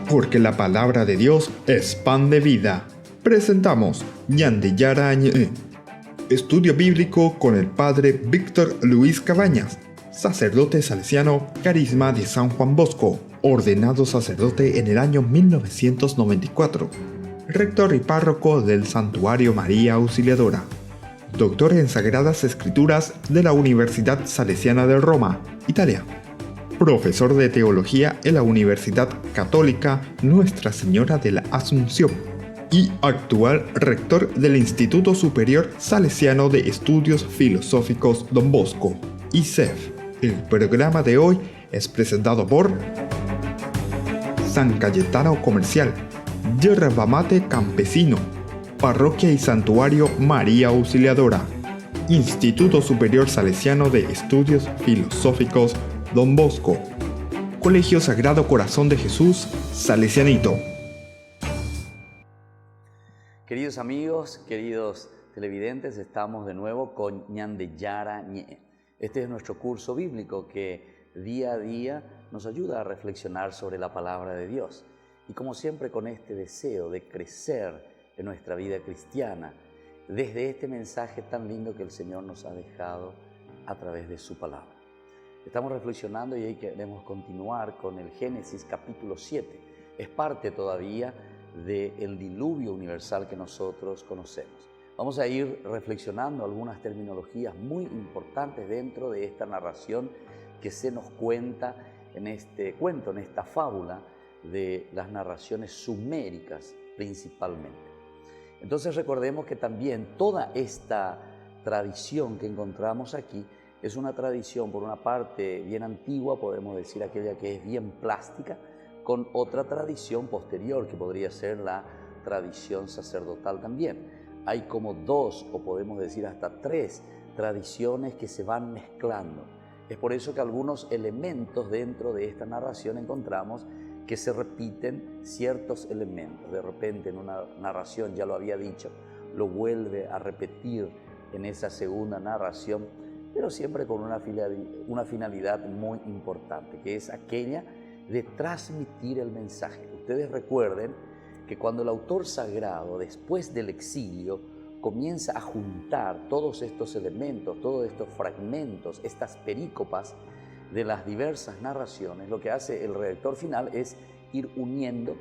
Porque la palabra de Dios es pan de vida. Presentamos Ñande Yara Ñe, estudio bíblico con el padre Víctor Luis Cabañas, sacerdote salesiano, carisma de San Juan Bosco, ordenado sacerdote en el año 1994, rector y párroco del Santuario María Auxiliadora, doctor en Sagradas Escrituras de la Universidad Salesiana de Roma, Italia, profesor de teología en la Universidad Católica Nuestra Señora de la Asunción y actual rector del Instituto Superior Salesiano de Estudios Filosóficos Don Bosco, ISEF. El programa de hoy es presentado por San Cayetano Comercial, Yerba Mate Campesino, Parroquia y Santuario María Auxiliadora, Instituto Superior Salesiano de Estudios Filosóficos Don Bosco, Colegio Sagrado Corazón de Jesús, Salesianito. Queridos amigos, queridos televidentes, estamos de nuevo con Ñande Yara Ñe. Este es nuestro curso bíblico que día a día nos ayuda a reflexionar sobre la palabra de Dios. Y como siempre con este deseo de crecer en nuestra vida cristiana, desde este mensaje tan lindo que el Señor nos ha dejado a través de su palabra. Estamos reflexionando y hoy queremos continuar con el Génesis capítulo 7. Es parte todavía del diluvio universal que nosotros conocemos. Vamos a ir reflexionando algunas terminologías muy importantes dentro de esta narración que se nos cuenta en este cuento, en esta fábula de las narraciones suméricas principalmente. Entonces recordemos que también toda esta tradición que encontramos aquí es una tradición, por una parte, bien antigua, podemos decir aquella que es bien plástica, con otra tradición posterior, que podría ser la tradición sacerdotal también. Hay como dos, o podemos decir hasta tres, tradiciones que se van mezclando. Es por eso que algunos elementos dentro de esta narración encontramos que se repiten ciertos elementos. De repente en una narración, ya lo había dicho, lo vuelve a repetir en esa segunda narración, pero siempre con una finalidad muy importante, que es aquella de transmitir el mensaje. Ustedes recuerden que cuando el autor sagrado, después del exilio, comienza a juntar todos estos elementos, todos estos fragmentos, estas perícopas de las diversas narraciones, lo que hace el redactor final es ir uniendo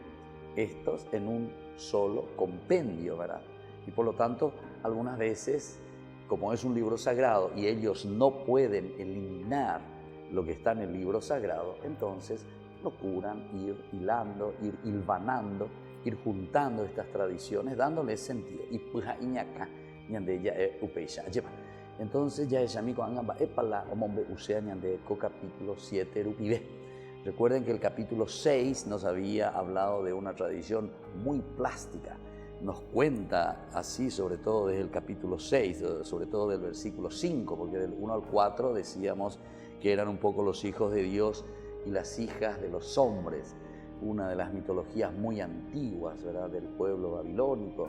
estos en un solo compendio, ¿verdad? Y por lo tanto, algunas veces, como es un libro sagrado y ellos no pueden eliminar lo que está en el libro sagrado, entonces procuran ir hilando, ir hilvanando, ir juntando estas tradiciones, dándoles sentido. Y entonces ya es amigo angamba epala omombe usea ñande co capítulo 7 rupibe. Recuerden que el capítulo 6 nos había hablado de una tradición muy plástica. Nos cuenta así, sobre todo desde el capítulo 6, sobre todo del versículo 5, porque del 1 al 4 decíamos que eran un poco los hijos de Dios y las hijas de los hombres, una de las mitologías muy antiguas, ¿verdad?, del pueblo babilónico,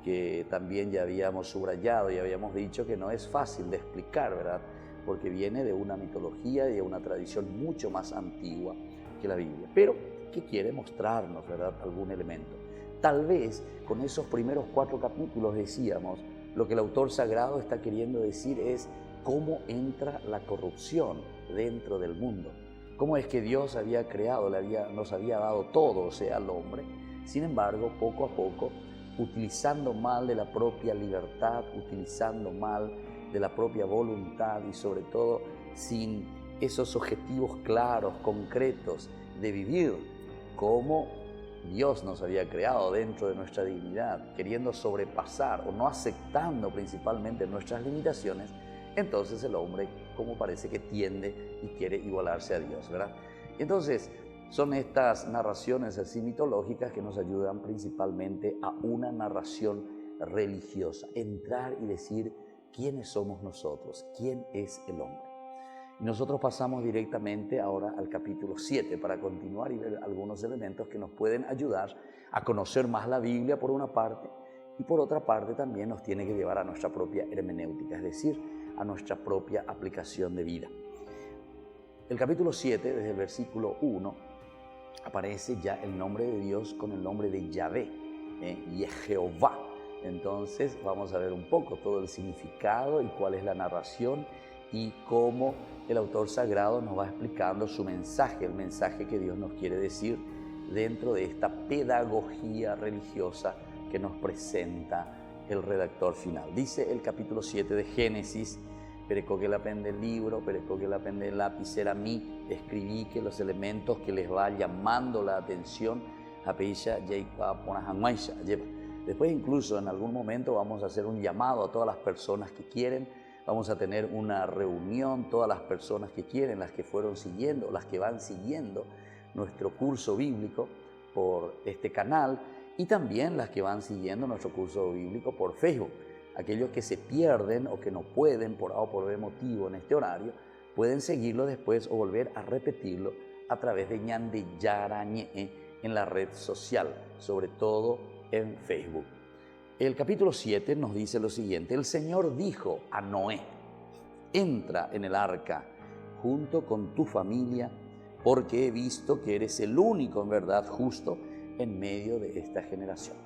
que también ya habíamos subrayado y habíamos dicho que no es fácil de explicar, ¿verdad?, porque viene de una mitología y de una tradición mucho más antigua que la Biblia, pero que quiere mostrarnos, ¿verdad?, algún elemento. Tal vez con esos primeros 4 capítulos decíamos, lo que el autor sagrado está queriendo decir es cómo entra la corrupción dentro del mundo. Cómo es que Dios había creado, nos había dado todo, o sea, al hombre. Sin embargo, poco a poco, utilizando mal de la propia libertad, utilizando mal de la propia voluntad y sobre todo sin esos objetivos claros, concretos de vivir como Dios nos había creado dentro de nuestra dignidad, queriendo sobrepasar o no aceptando principalmente nuestras limitaciones, entonces el hombre, como parece que tiende y quiere igualarse a Dios, ¿verdad? Entonces, son estas narraciones así mitológicas que nos ayudan principalmente a una narración religiosa, entrar y decir quiénes somos nosotros, quién es el hombre. Y nosotros pasamos directamente ahora al capítulo 7 para continuar y ver algunos elementos que nos pueden ayudar a conocer más la Biblia por una parte y por otra parte también nos tiene que llevar a nuestra propia hermenéutica, es decir, a nuestra propia aplicación de vida. El capítulo 7, desde el versículo 1, aparece ya el nombre de Dios con el nombre de Yahvé, y es Jehová. Entonces vamos a ver un poco todo el significado y cuál es la narración y cómo el autor sagrado nos va explicando su mensaje, el mensaje que Dios nos quiere decir dentro de esta pedagogía religiosa que nos presenta el redactor final. Dice el capítulo 7 de Génesis: Perecó que la pende el libro, perecó que la pende el lápiz, era mí, escribí que los elementos que les va llamando la atención a Peisha, Yaipa, Ponahanmaisha, lleva. Después incluso en algún momento vamos a hacer un llamado a todas las personas que quieren, vamos a tener una reunión, todas las personas que quieren, las que fueron siguiendo, las que van siguiendo nuestro curso bíblico por este canal y también las que van siguiendo nuestro curso bíblico por Facebook. Aquellos que se pierden o que no pueden por A o por B motivo en este horario, pueden seguirlo después o volver a repetirlo a través de Ñande Yara Ñe en la red social, sobre todo en Facebook. El capítulo 7 nos dice lo siguiente: el Señor dijo a Noé: entra en el arca junto con tu familia, porque he visto que eres el único en verdad justo en medio de esta generación.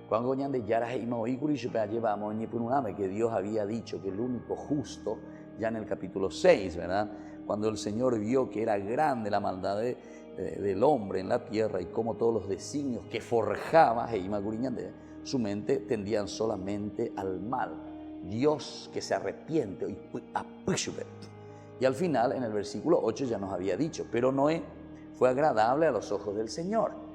Cuando Ñande Yara llevamos que Dios había dicho que el único justo, ya en el capítulo 6, ¿verdad? Cuando el Señor vio que era grande la maldad del hombre en la tierra y cómo todos los designios que forjaba su mente tendían solamente al mal. Dios que se arrepiente y al final en el versículo 8 ya nos había dicho: pero fue agradable a los ojos del Señor.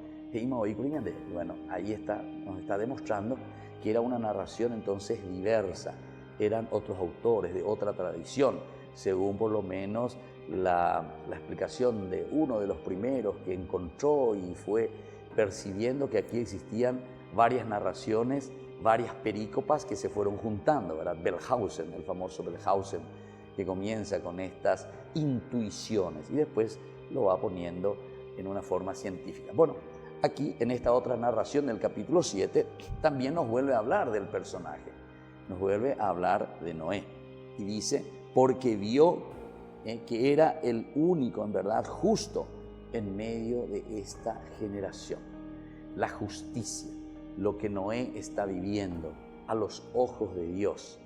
Bueno, ahí nos está demostrando que era una narración entonces diversa, eran otros autores de otra tradición, según por lo menos la explicación de uno de los primeros que encontró y fue percibiendo que aquí existían varias narraciones, varias perícopas que se fueron juntando, ¿verdad? Bellhausen, el famoso Bellhausen, que comienza con estas intuiciones y después lo va poniendo en una forma científica. Bueno, aquí en esta otra narración del capítulo 7 también nos vuelve a hablar del personaje, nos vuelve a hablar de Noé y dice: porque vio que era el único en verdad justo en medio de esta generación. La justicia, lo que Noé está viviendo a los ojos de Dios.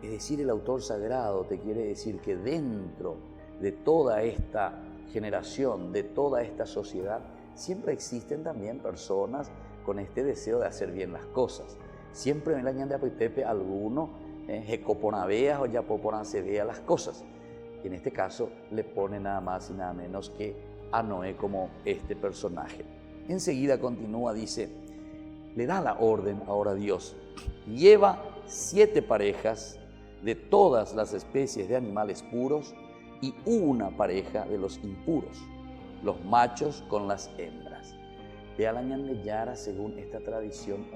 Es decir, el autor sagrado te quiere decir que dentro de toda esta generación, de toda esta sociedad, siempre existen también personas con este deseo de hacer bien las cosas. Siempre en la ñande apoitepe alguno jecoponaveas o yapoponacevea las cosas. Y en este caso le pone nada más y nada menos que a Noé como este personaje. Enseguida continúa, dice, le da la orden ahora Dios: lleva 7 parejas de todas las especies de animales puros y una pareja de los impuros, los machos con las hembras. Vea la ñande yara según esta tradición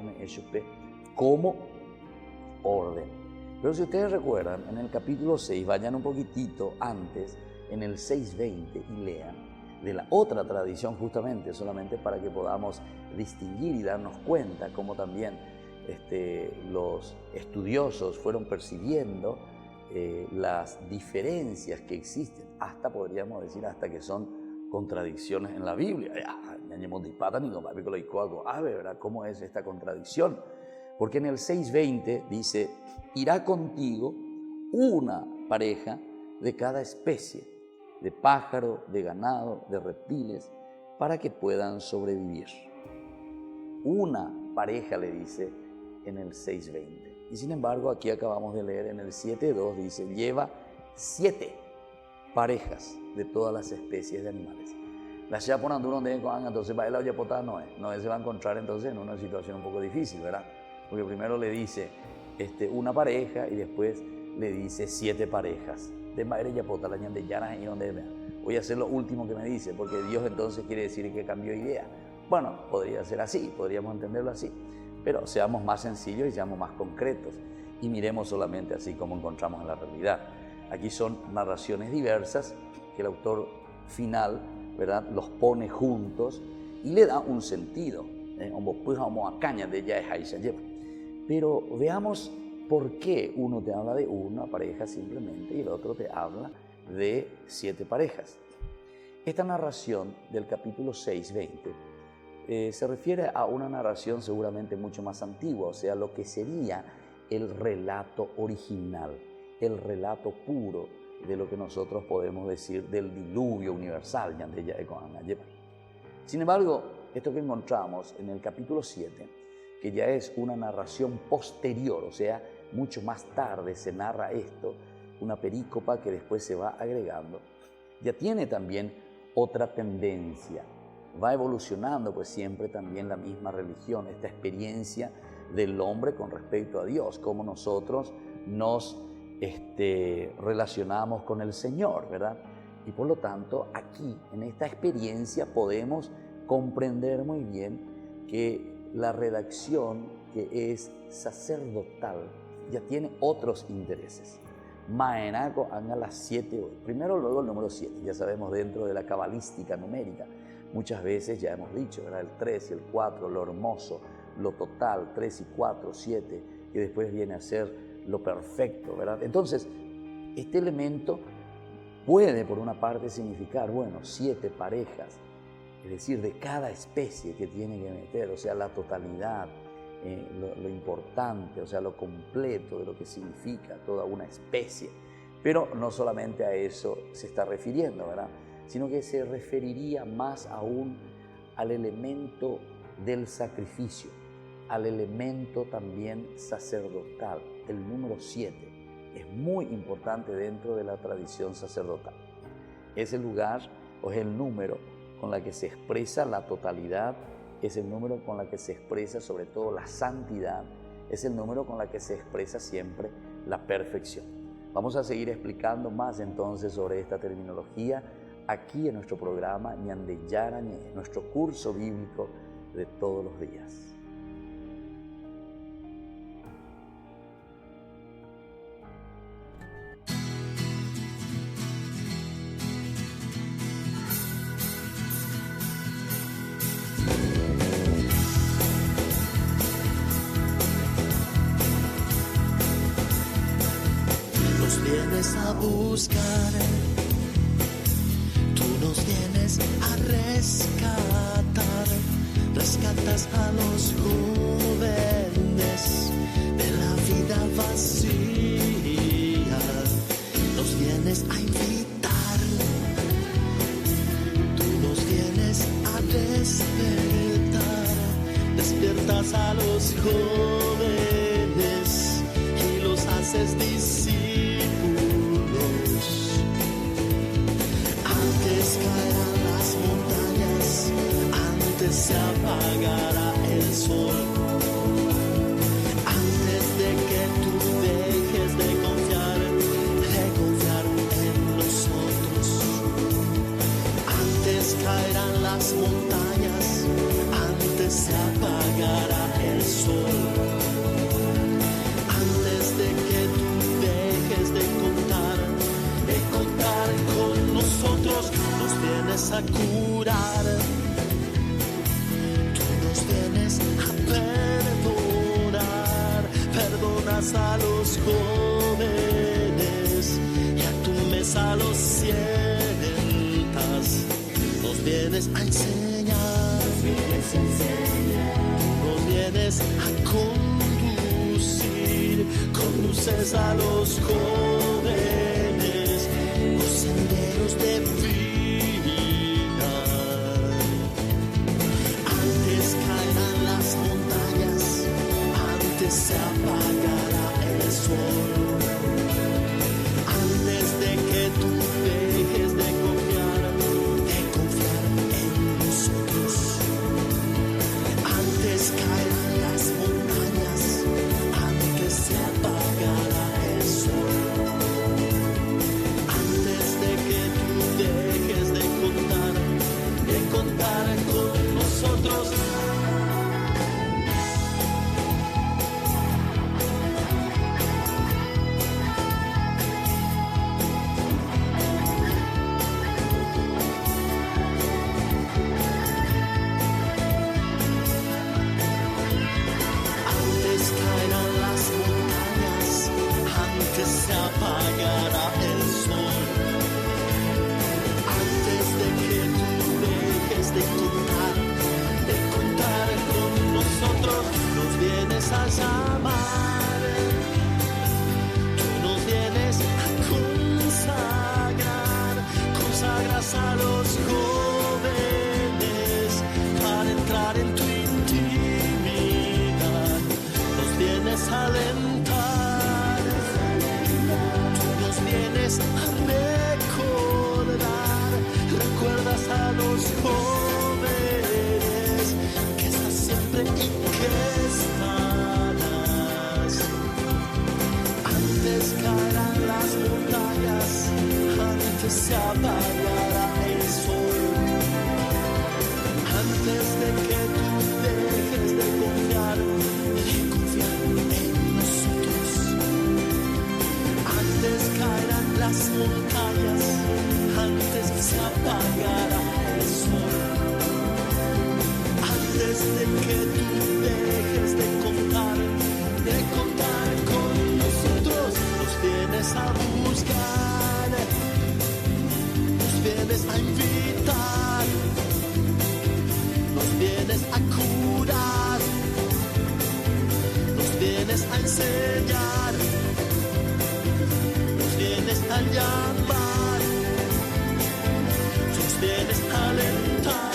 como orden. Pero si ustedes recuerdan, en el capítulo 6, vayan un poquitito antes, en el 6:20, y lean de la otra tradición justamente, solamente para que podamos distinguir y darnos cuenta cómo también los estudiosos fueron percibiendo las diferencias que existen, hasta podríamos decir hasta que son contradicciones en la Biblia. ¿Verdad? ¿Cómo es esta contradicción? Porque en el 6:20 dice: irá contigo una pareja de cada especie, de pájaro, de ganado, de reptiles, para que puedan sobrevivir. Una pareja le dice en el 6:20. Y sin embargo, aquí acabamos de leer en el 7:2, dice: lleva 7 parejas de todas las especies de animales. La yaponanduro donde entonces va la yapota Noé se va a encontrar entonces en una situación un poco difícil, ¿verdad? Porque primero le dice una pareja y después le dice 7 parejas. De madre yapota la ñande yara y donde voy a hacer lo último que me dice, porque Dios entonces quiere decir que cambió idea. Bueno, podría ser así, podríamos entenderlo así, pero seamos más sencillos y seamos más concretos y miremos solamente así como encontramos en la realidad. Aquí son narraciones diversas que el autor final, ¿verdad?, los pone juntos y le da un sentido. Pero veamos por qué uno te habla de una pareja simplemente y el otro te habla de 7 parejas. Esta narración del capítulo 6, 20, se refiere a una narración seguramente mucho más antigua, o sea, lo que sería el relato original, el relato puro de lo que nosotros podemos decir del diluvio universal. Sin embargo, esto que encontramos en el capítulo 7, que ya es una narración posterior, o sea, mucho más tarde se narra esto, una perícopa que después se va agregando, ya tiene también otra tendencia. Va evolucionando pues siempre también la misma religión, esta experiencia del hombre con respecto a Dios, cómo nosotros nos relacionamos con el Señor, ¿verdad? Y por lo tanto, aquí, en esta experiencia, podemos comprender muy bien que la redacción que es sacerdotal ya tiene otros intereses. Maenaco anga las 7 hoy. Primero, luego el número 7. Ya sabemos dentro de la cabalística numérica. Muchas veces ya hemos dicho, ¿verdad? El 3 y el 4, lo hermoso, lo total, 3 y 4, 7, que después viene a ser lo perfecto, ¿verdad? Entonces, este elemento puede, por una parte, significar, 7 parejas, es decir, de cada especie que tiene que meter, o sea, la totalidad, lo importante, o sea, lo completo de lo que significa toda una especie. Pero no solamente a eso se está refiriendo, ¿verdad? Sino que se referiría más aún al elemento del sacrificio, al elemento también sacerdotal. El número 7 es muy importante dentro de la tradición sacerdotal. Es el lugar o es el número con la que se expresa la totalidad, es el número con la que se expresa sobre todo la santidad, es el número con la que se expresa siempre la perfección. Vamos a seguir explicando más entonces sobre esta terminología aquí en nuestro programa Ñande Yara Ñe, nuestro curso bíblico de todos los días. Nos vienes a buscar, tú nos vienes a rescatar, rescatas a los jóvenes de la vida vacía, nos vienes a invitar, tú nos vienes a despertar, despiertas a los jóvenes y los haces discípulos. Antes caerán las montañas, antes se apagará el sol, antes de que tú dejes de confiar en nosotros. Antes caerán las montañas, antes se apagará el sol, antes de que tú dejes de contar con nosotros. Nos vienes a curar, tú nos vienes a perdonar, perdonas a los jóvenes y a tu mesa los sientas. Nos vienes a enseñar, nos vienes a conduces a los jóvenes los senderos de vida. Antes caerán las montañas, antes se apagará el sol, antes de que tú dejes de confiar en nosotros. Antes caerán las montañas, antes se apagará el sol, entrar en tu intimidad, nos vienes a alentar, tú nos vienes a recordar, recuerdas a los jóvenes que estás siempre y que estarás. Antes caerán las montañas, antes se apagará el sol, antes de que tú dejes de confiar en nosotros. Antes caerán las montañas, antes se apagará el sol, antes de que tú dejes de contar con nosotros. Nos vienes a buscar, nos vienes a invitar, nos vienes a curar, nos vienes a enseñar, nos vienes a llamar, nos vienes a alentar.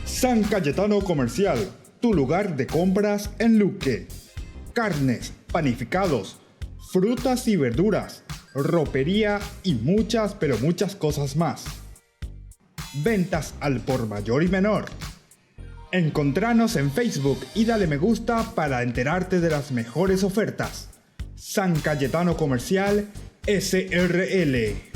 San Cayetano Comercial, tu lugar de compras en Luque. Carnes, panificados, frutas y verduras, ropería y muchas, pero muchas cosas más. Ventas al por mayor y menor. Encontranos en Facebook y dale me gusta para enterarte de las mejores ofertas. San Cayetano Comercial, SRL.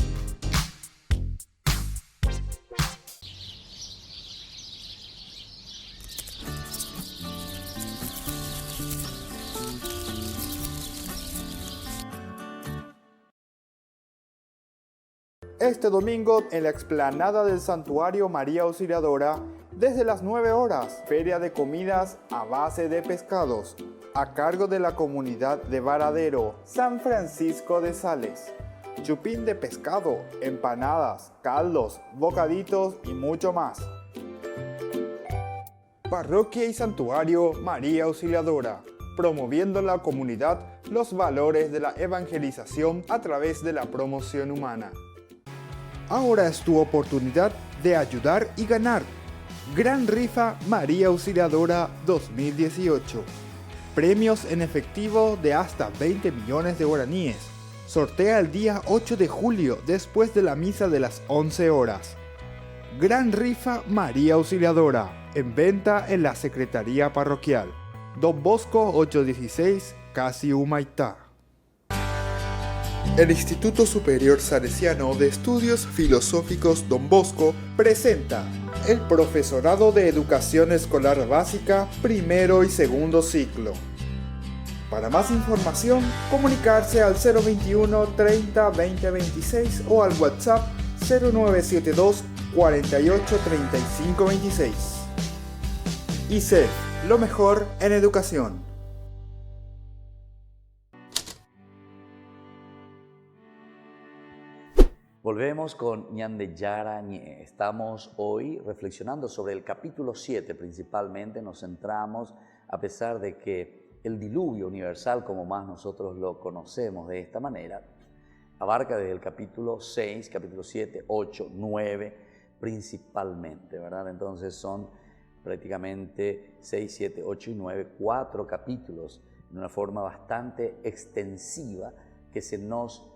Este domingo en la explanada del Santuario María Auxiliadora, desde las 9 horas, feria de comidas a base de pescados, a cargo de la comunidad de Varadero, San Francisco de Sales. Chupín de pescado, empanadas, caldos, bocaditos y mucho más. Parroquia y Santuario María Auxiliadora, promoviendo en la comunidad los valores de la evangelización a través de la promoción humana. Ahora es tu oportunidad de ayudar y ganar. Gran Rifa María Auxiliadora 2018. Premios en efectivo de hasta 20 millones de guaraníes. Sortea el día 8 de julio después de la misa de las 11 horas. Gran Rifa María Auxiliadora, en venta en la Secretaría Parroquial. Don Bosco 816, Casi Humaitá. El Instituto Superior Salesiano de Estudios Filosóficos Don Bosco presenta el Profesorado de Educación Escolar Básica, primero y segundo ciclo. Para más información, comunicarse al 021 30 20 26 o al WhatsApp 0972 48 35 26. ICEF, lo mejor en educación. Volvemos con Ñande Yara Ñe. Estamos hoy reflexionando sobre el capítulo 7, principalmente nos centramos, a pesar de que el diluvio universal, como más nosotros lo conocemos de esta manera, abarca desde el capítulo 6, capítulo 7, 8, 9, principalmente, ¿verdad? Entonces son prácticamente 6, 7, 8 y 9, 4 capítulos, de una forma bastante extensiva que se nos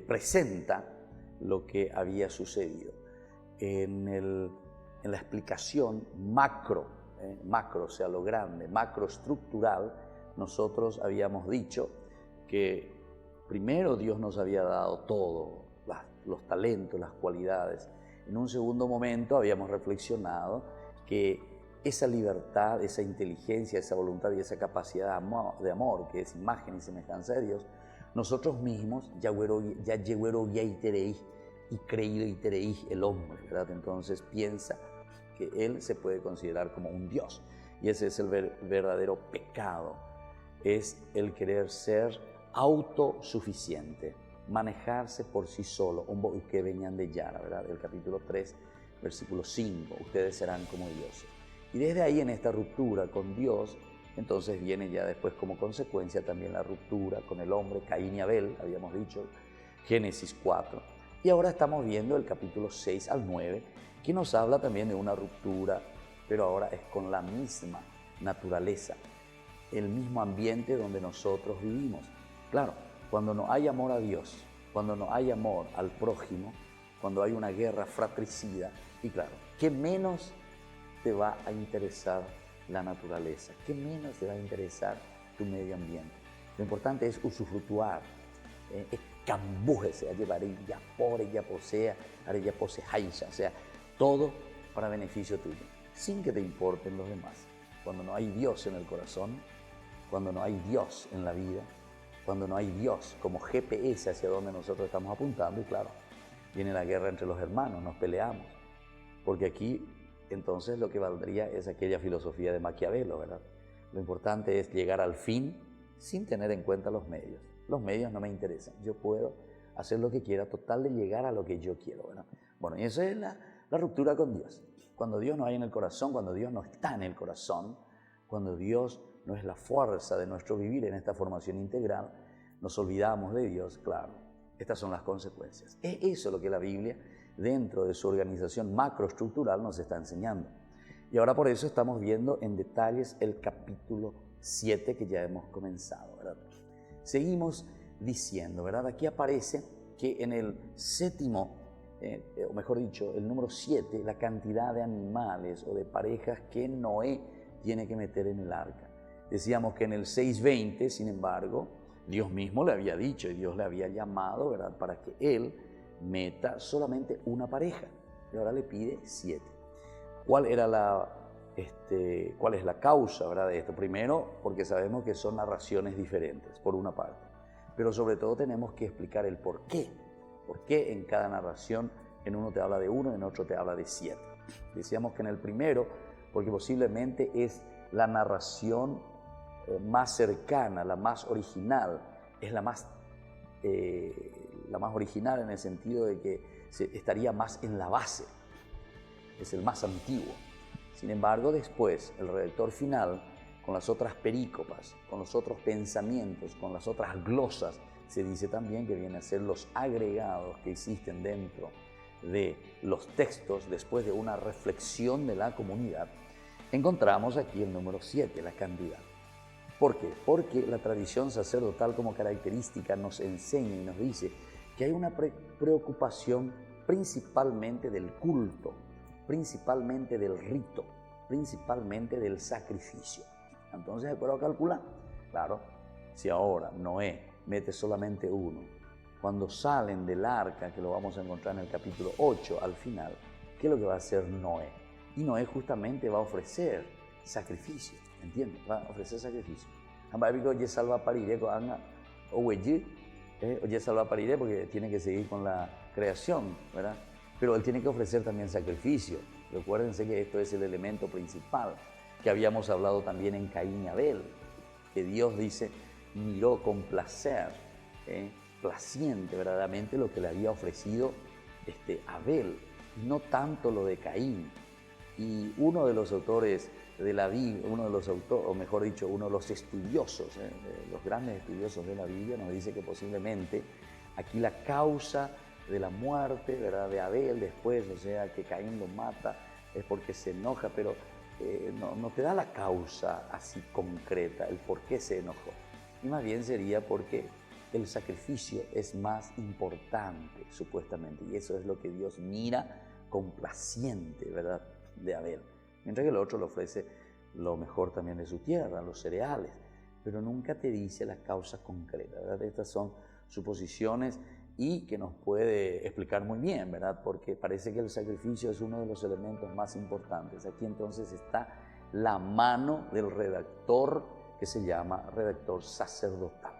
presenta lo que había sucedido. En la explicación macro, o sea, lo grande, macroestructural, nosotros habíamos dicho que primero Dios nos había dado todo, los talentos, las cualidades. En un segundo momento habíamos reflexionado que esa libertad, esa inteligencia, esa voluntad y esa capacidad de amor, que es imagen y semejanza de Dios, nosotros mismos ya y creído y tereí el hombre, ¿verdad? Entonces piensa que él se puede considerar como un Dios, y ese es el verdadero pecado. es el querer ser autosuficiente, manejarse por sí solo. Un que venían de Yara, ¿verdad? El capítulo 3, versículo 5, ustedes serán como dioses. Y desde ahí, en esta ruptura con Dios, entonces viene ya después como consecuencia también la ruptura con el hombre, Caín y Abel, habíamos dicho, Génesis 4. Y ahora estamos viendo el capítulo 6 al 9, que nos habla también de una ruptura, pero ahora es con la misma naturaleza, el mismo ambiente donde nosotros vivimos. Claro, cuando no hay amor a Dios, cuando no hay amor al prójimo, cuando hay una guerra fratricida, y claro, ¿qué menos te va a interesar la naturaleza? ¿Qué menos te va a interesar tu medio ambiente? Lo importante es usufructuar, cambújese, ya pobre, ya posea, ya posejaisa, o sea, todo para beneficio tuyo, sin que te importen los demás. Cuando no hay Dios en el corazón, cuando no hay Dios en la vida, cuando no hay Dios como GPS hacia donde nosotros estamos apuntando, y claro, viene la guerra entre los hermanos, nos peleamos, porque aquí entonces lo que valdría es aquella filosofía de Maquiavelo, ¿verdad? Lo importante es llegar al fin sin tener en cuenta los medios. Los medios no me interesan, yo puedo hacer lo que quiera, total de llegar a lo que yo quiero, ¿verdad? Bueno, y eso es la ruptura con Dios. Cuando Dios no hay en el corazón, cuando Dios no está en el corazón, cuando Dios no es la fuerza de nuestro vivir en esta formación integral, nos olvidamos de Dios, claro. Estas son las consecuencias. Es eso lo que la Biblia, dentro de su organización macroestructural, nos está enseñando. Y ahora por eso estamos viendo en detalles el capítulo 7 que ya hemos comenzado, ¿verdad? Seguimos diciendo, ¿verdad? Aquí aparece que en el séptimo, o mejor dicho, el número 7, la cantidad de animales o de parejas que Noé tiene que meter en el arca. Decíamos que en el 6:20, sin embargo, Dios mismo le había dicho y Dios le había llamado, ¿verdad?, para que él meta solamente una pareja. Y ahora le pide 7. ¿Cuál es la causa, ¿verdad?, de esto? Primero, porque sabemos que son narraciones diferentes, por una parte. Pero sobre todo tenemos que explicar el por qué. ¿Por qué en cada narración en uno te habla de 1 y en otro te habla de 7? Decíamos que en el primero, porque posiblemente es la narración más cercana, la más original, es la más original en el sentido de que estaría más en la base, es el más antiguo. Sin embargo, después, el redactor final, con las otras perícopas, con los otros pensamientos, con las otras glosas, se dice también que vienen a ser los agregados que existen dentro de los textos después de una reflexión de la comunidad. Encontramos aquí el número 7, la cantidad. ¿Por qué? Porque la tradición sacerdotal como característica nos enseña y nos dice que hay una preocupación principalmente del culto, principalmente del rito, principalmente del sacrificio. Entonces, ¿puedo calcular? Claro, si ahora Noé mete solamente 1, cuando salen del arca, que lo vamos a encontrar en el capítulo 8 al final, ¿qué es lo que va a hacer Noé? Y Noé justamente va a ofrecer sacrificio, ¿entiendes? Va a ofrecer sacrificio. Oye, salva pariré porque tiene que seguir con la creación, ¿verdad? Pero él tiene que ofrecer también sacrificio. Recuérdense que esto es el elemento principal que habíamos hablado también en Caín y Abel, que Dios dice, miró con placer, placiente verdaderamente lo que le había ofrecido Abel, no tanto lo de Caín. Y uno de los autores de la Biblia, uno de los estudiosos, los grandes estudiosos de la Biblia, nos dice que posiblemente aquí la causa de la muerte, ¿verdad?, de Abel después, o sea, que Caín lo mata, es porque se enoja, pero no te da la causa así concreta, el por qué se enojó. Y más bien sería porque el sacrificio es más importante, supuestamente, y eso es lo que Dios mira complaciente, ¿verdad?, de Abel. Mientras que el otro le ofrece lo mejor también de su tierra, los cereales, pero nunca te dice la causa concreta, ¿verdad? Estas son suposiciones y que nos puede explicar muy bien, ¿verdad? Porque parece que el sacrificio es uno de los elementos más importantes. Aquí entonces está la mano del redactor, que se llama redactor sacerdotal.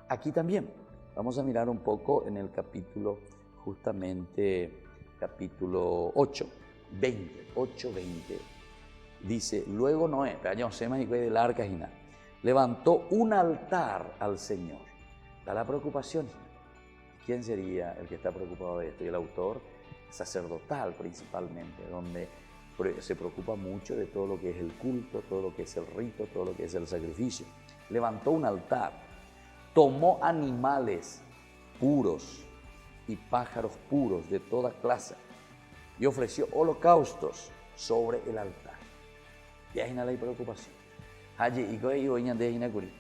Aquí también vamos a mirar un poco en el capítulo, justamente capítulo 8:20. Dice, luego Noé, del arca y nada. levantó un altar al Señor. Da la preocupación. ¿Quién sería el que está preocupado de esto? Y el autor sacerdotal principalmente, donde se preocupa mucho de todo lo que es el culto, todo lo que es el rito, todo lo que es el sacrificio. Levantó un altar, tomó animales puros y pájaros puros de toda clase y ofreció holocaustos sobre el altar. Y ahí no hay preocupación.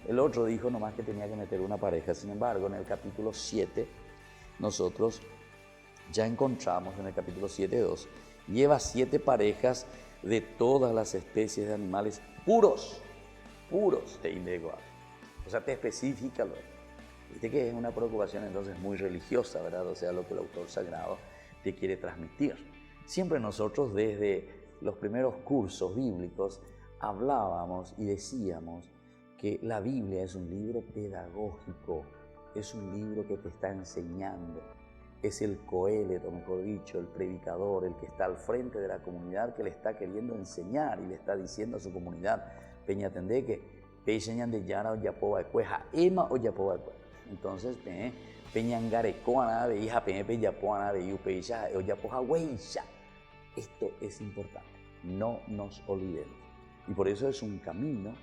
El otro dijo nomás que tenía que meter una pareja. Sin embargo, en el capítulo 7, nosotros ya encontramos en el capítulo 7:2, lleva 7 parejas de todas las especies de animales puros, te indico. O sea, te especifica. Viste que es una preocupación entonces muy religiosa, ¿verdad? O sea, lo que el autor sagrado te quiere transmitir. Siempre nosotros desde los primeros cursos bíblicos hablábamos y decíamos que la Biblia es un libro pedagógico, es un libro que te está enseñando. Es el coéleto, mejor dicho, el predicador, el que está al frente de la comunidad, que le está queriendo enseñar y le está diciendo a su comunidad, Peña tendé que Peñan de Yara o Yapoba de Cueja, Ema o Yapoba de Cueja. Entonces, Peñan Garecoana de hija Peña Yapoana de Yupeisha o Yapoja Hueisha. Esto es importante, no nos olvidemos. Y por eso es un camino,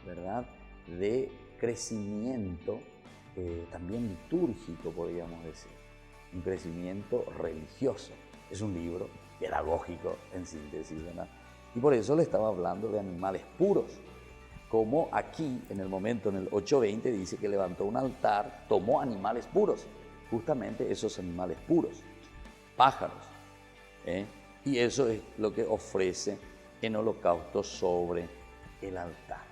¿verdad?, de crecimiento también litúrgico, podríamos decir. Un crecimiento religioso. Es un libro pedagógico en síntesis, ¿verdad? Y por eso le estaba hablando de animales puros. Como aquí, en el momento, en el 8:20, dice que levantó un altar, tomó animales puros. Justamente esos animales puros. Pájaros. Y eso es lo que ofrece en holocausto sobre el altar.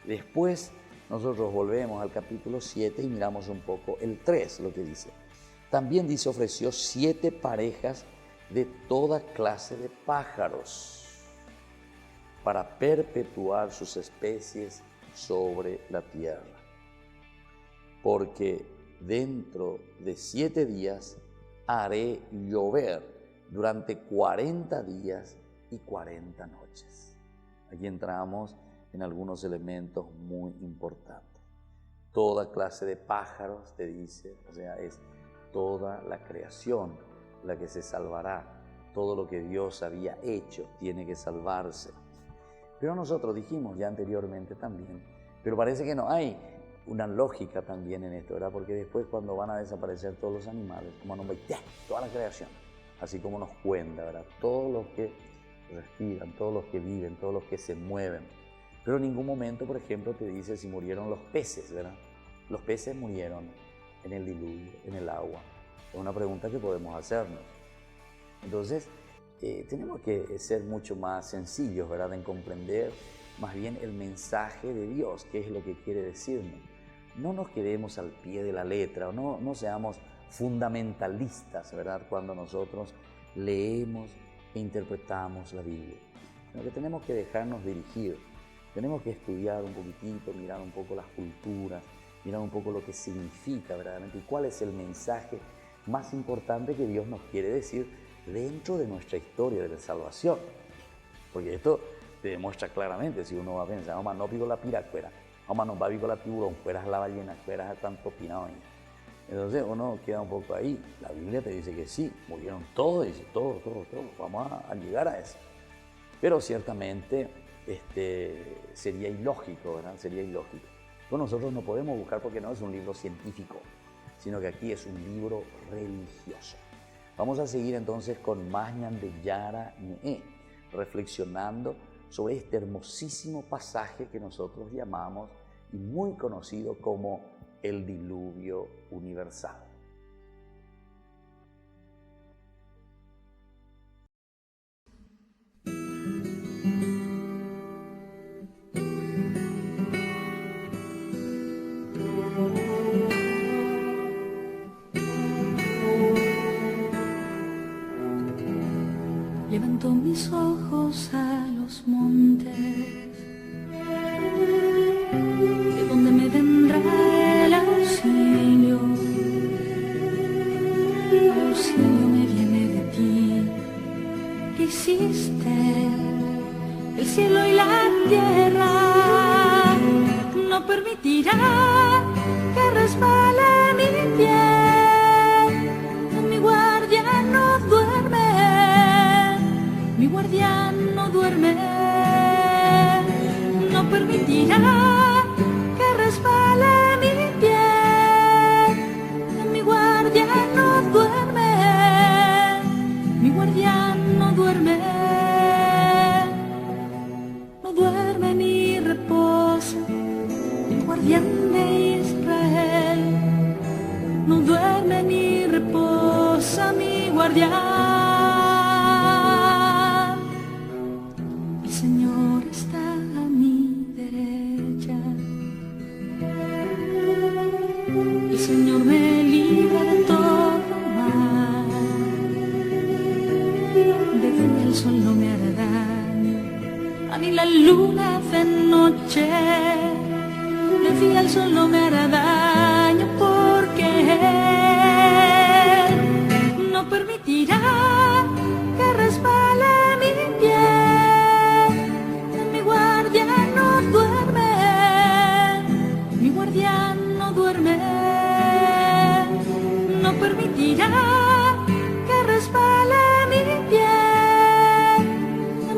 Después, nosotros volvemos al capítulo 7 y miramos un poco el 3, lo que dice. También dice, ofreció 7 parejas de toda clase de pájaros para perpetuar sus especies sobre la tierra. Porque dentro de 7 días haré llover durante 40 días y 40 noches. Aquí entramos en algunos elementos muy importantes. Toda clase de pájaros, te dice, o sea, es toda la creación la que se salvará. Todo lo que Dios había hecho tiene que salvarse. Pero nosotros dijimos ya anteriormente también, pero parece que no hay una lógica también en esto, ¿verdad? Porque después cuando van a desaparecer todos los animales, como nos ve, toda la creación, así como nos cuenta, ¿verdad? Todos los que respiran, todos los que viven, todos los que se mueven. Pero en ningún momento, por ejemplo, te dice si murieron los peces, ¿verdad? Los peces murieron en el diluvio, en el agua. Es una pregunta que podemos hacernos. Entonces, tenemos que ser mucho más sencillos, ¿verdad?, en comprender más bien el mensaje de Dios, qué es lo que quiere decirnos. No nos quedemos al pie de la letra, o no seamos fundamentalistas, ¿verdad?, cuando nosotros leemos e interpretamos la Biblia, sino que tenemos que dejarnos dirigir. Tenemos que estudiar un poquitito, mirar un poco las culturas, mirar un poco lo que significa verdaderamente y cuál es el mensaje más importante que Dios nos quiere decir dentro de nuestra historia de la salvación. Porque esto te demuestra claramente, si uno va a pensar, vamos, no pico la piracuera, vamos, no va a pico la tiburón, fueras la ballena, fueras tanto pinado. Entonces uno queda un poco ahí. La Biblia te dice que sí, murieron todos, dice todo, vamos a llegar a eso. Pero ciertamente sería ilógico, ¿verdad? Sería ilógico. Pero nosotros no podemos buscar porque no es un libro científico, sino que aquí es un libro religioso. Vamos a seguir entonces con Mañan de Yara Ñe, reflexionando sobre este hermosísimo pasaje que nosotros llamamos y muy conocido como el diluvio universal. Levanto mis ojos a los montes, de donde me vendrá el auxilio. El auxilio me viene de ti, que hiciste el cielo y la tierra. guardián no duerme, no permitirá que resbale mi pie. Mi guardián no duerme, mi guardián no duerme, no duerme ni reposa, el guardián de Israel. No duerme ni reposa mi guardián. El Señor está a mi derecha. El Señor me libra de todo mal. De día el sol no me hará daño, ni la luna de noche. De día el sol no me hará daño, porque Él no permitirá que resbale mi pie. Mi guardián no duerme, mi guardián no duerme, no permitirá que resbale mi pie.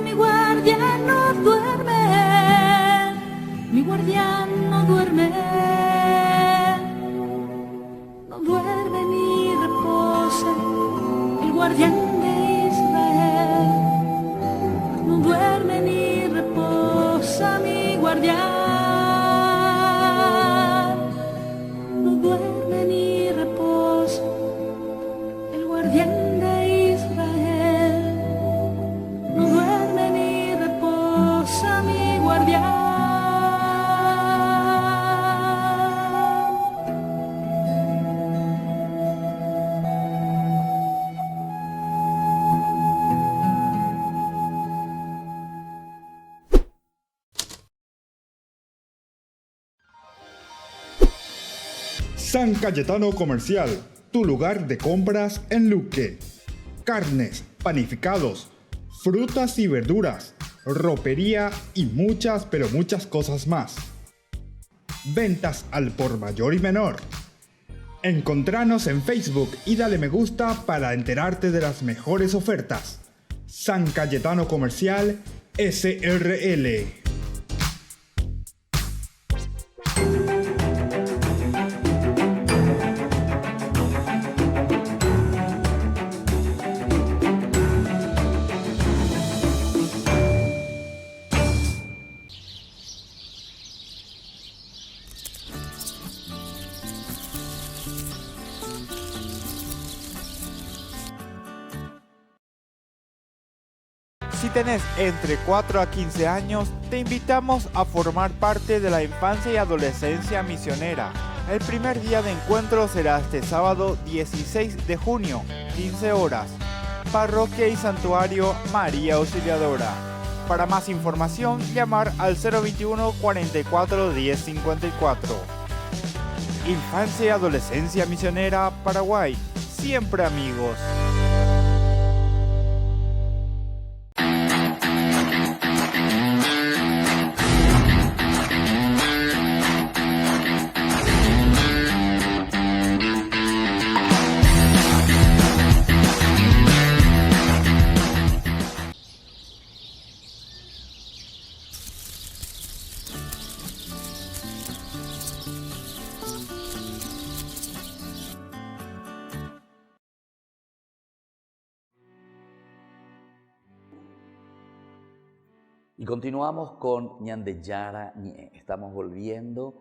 Mi guardián no duerme, mi guardián no duerme, no duerme ni reposa, el guardián de Israel. No duerme ni reposa mi guardián, no duerme ni reposa, el guardián de Israel. No duerme ni reposa mi guardián. San Cayetano Comercial, tu lugar de compras en Luque. Carnes, panificados, frutas y verduras, ropería y muchas, pero muchas cosas más. Ventas al por mayor y menor. Encontranos en Facebook y dale me gusta para enterarte de las mejores ofertas. San Cayetano Comercial, SRL. Si tenés entre 4 a 15 años, te invitamos a formar parte de la infancia y adolescencia misionera. El primer día de encuentro será este sábado 16 de junio, 15 horas. Parroquia y Santuario María Auxiliadora. Para más información, llamar al 021 44 10 54. Infancia y adolescencia misionera Paraguay. Siempre amigos. Y continuamos con Ñande Yara Ñe. Estamos volviendo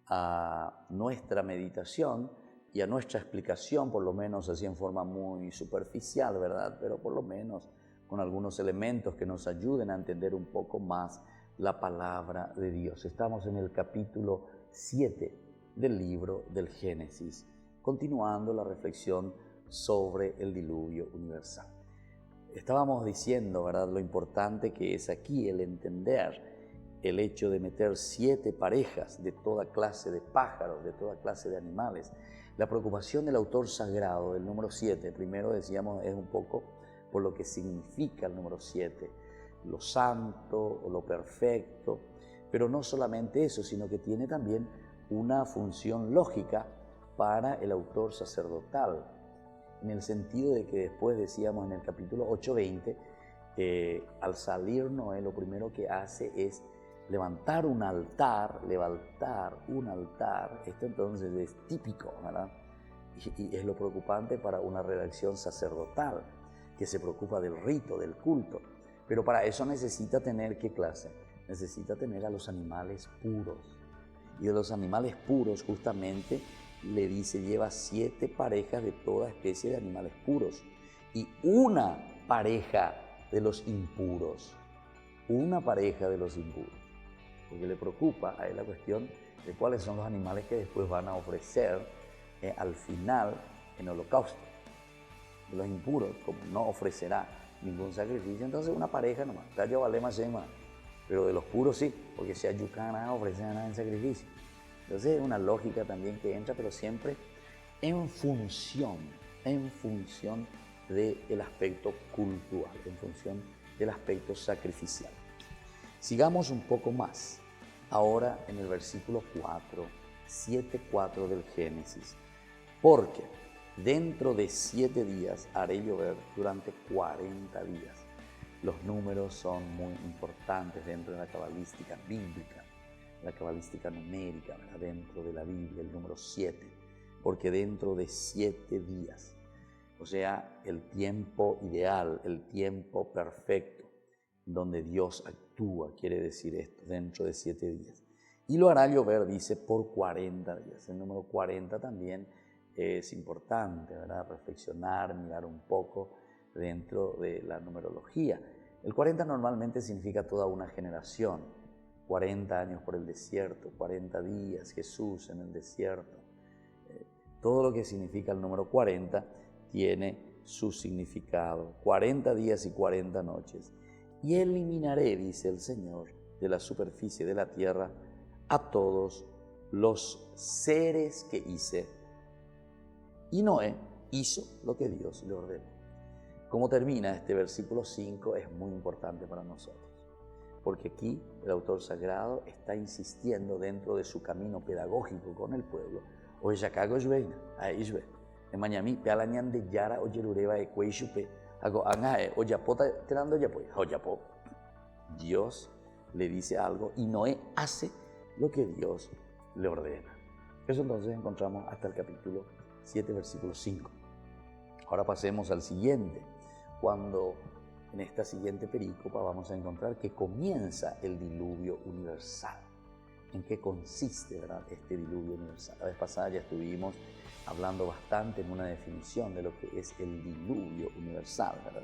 a nuestra meditación y a nuestra explicación, por lo menos así en forma muy superficial, ¿verdad? Pero por lo menos con algunos elementos que nos ayuden a entender un poco más la palabra de Dios. Estamos en el capítulo 7 del libro del Génesis, continuando la reflexión sobre el diluvio universal. Estábamos diciendo, ¿verdad?, lo importante que es aquí el entender el hecho de meter 7 parejas de toda clase de pájaros, de toda clase de animales. La preocupación del autor sagrado del número 7, primero decíamos, es un poco por lo que significa el número 7, lo santo o lo perfecto, pero no solamente eso, sino que tiene también una función lógica para el autor sacerdotal, en el sentido de que después decíamos en el capítulo 8:20 al salir Noé, lo primero que hace es levantar un altar. Esto entonces es típico, ¿verdad? Y es lo preocupante para una redacción sacerdotal, que se preocupa del rito, del culto. Pero para eso necesita tener, ¿qué clase? Necesita tener a los animales puros. Y de los animales puros, justamente, le dice, lleva 7 parejas de toda especie de animales puros. Y una pareja de los impuros. Porque le preocupa a él la cuestión de cuáles son los animales que después van a ofrecer al final en holocausto. De los impuros, como no ofrecerá ningún sacrificio, entonces una pareja nomás, pero de los puros sí, porque si ayucana ofrecen nada en sacrificio. Entonces es una lógica también que entra, pero siempre en función del aspecto cultural, en función del aspecto sacrificial. Sigamos un poco más, ahora en el versículo 7:4 del Génesis. Porque dentro de 7 días haré llover durante 40 días. Los números son muy importantes dentro de la cabalística bíblica, la cabalística numérica, ¿verdad? Dentro de la Biblia, el número 7, porque dentro de 7 días, o sea, el tiempo ideal, el tiempo perfecto, donde Dios actúa, quiere decir esto, dentro de 7 días. Y lo hará llover, dice, por 40 días. El número 40 también es importante, ¿verdad? Reflexionar, mirar un poco dentro de la numerología. El 40 normalmente significa toda una generación. 40 años por el desierto, 40 días, Jesús en el desierto. Todo lo que significa el número 40 tiene su significado. 40 días y 40 noches. Y eliminaré, dice el Señor, de la superficie de la tierra a todos los seres que hice. Y Noé hizo lo que Dios le ordenó. Como termina este versículo 5 es muy importante para nosotros, porque aquí el autor sagrado está insistiendo dentro de su camino pedagógico con el pueblo. Oye, Yacago Yueina, a Ishbe, en Mañami, Pealañan de Yara, Oye Lureba, Ecueishupe, Hago Angae, Oyapota, Tirando Yapoy, Oyapo. Dios le dice algo y Noé hace lo que Dios le ordena. Eso entonces encontramos hasta el capítulo 7, versículo 5. Ahora pasemos al siguiente, cuando en esta siguiente perícopa vamos a encontrar que comienza el diluvio universal. ¿En qué consiste, verdad, este diluvio universal? La vez pasada ya estuvimos hablando bastante en una definición de lo que es el diluvio universal, ¿verdad?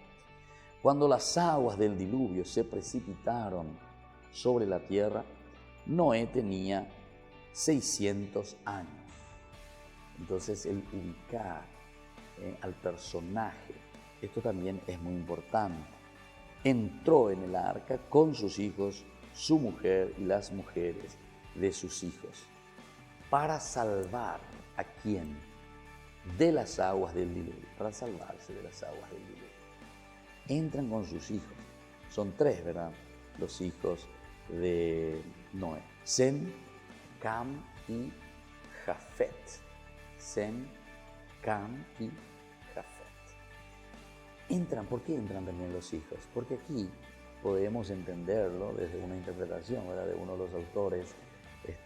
Cuando las aguas del diluvio se precipitaron sobre la tierra, Noé tenía 600 años. Entonces, el ubicar al personaje, esto también es muy importante. Entró en el arca con sus hijos, su mujer y las mujeres de sus hijos, para salvar a quién? De las aguas del diluvio, para salvarse de las aguas del diluvio. Entran con sus hijos, son 3, ¿verdad? Los hijos de Noé, Sem, Cam y Jafet. Sem, Cam y Jafet. Entran, ¿por qué entran también los hijos? Porque aquí podemos entenderlo desde una interpretación, ¿verdad? De uno de los autores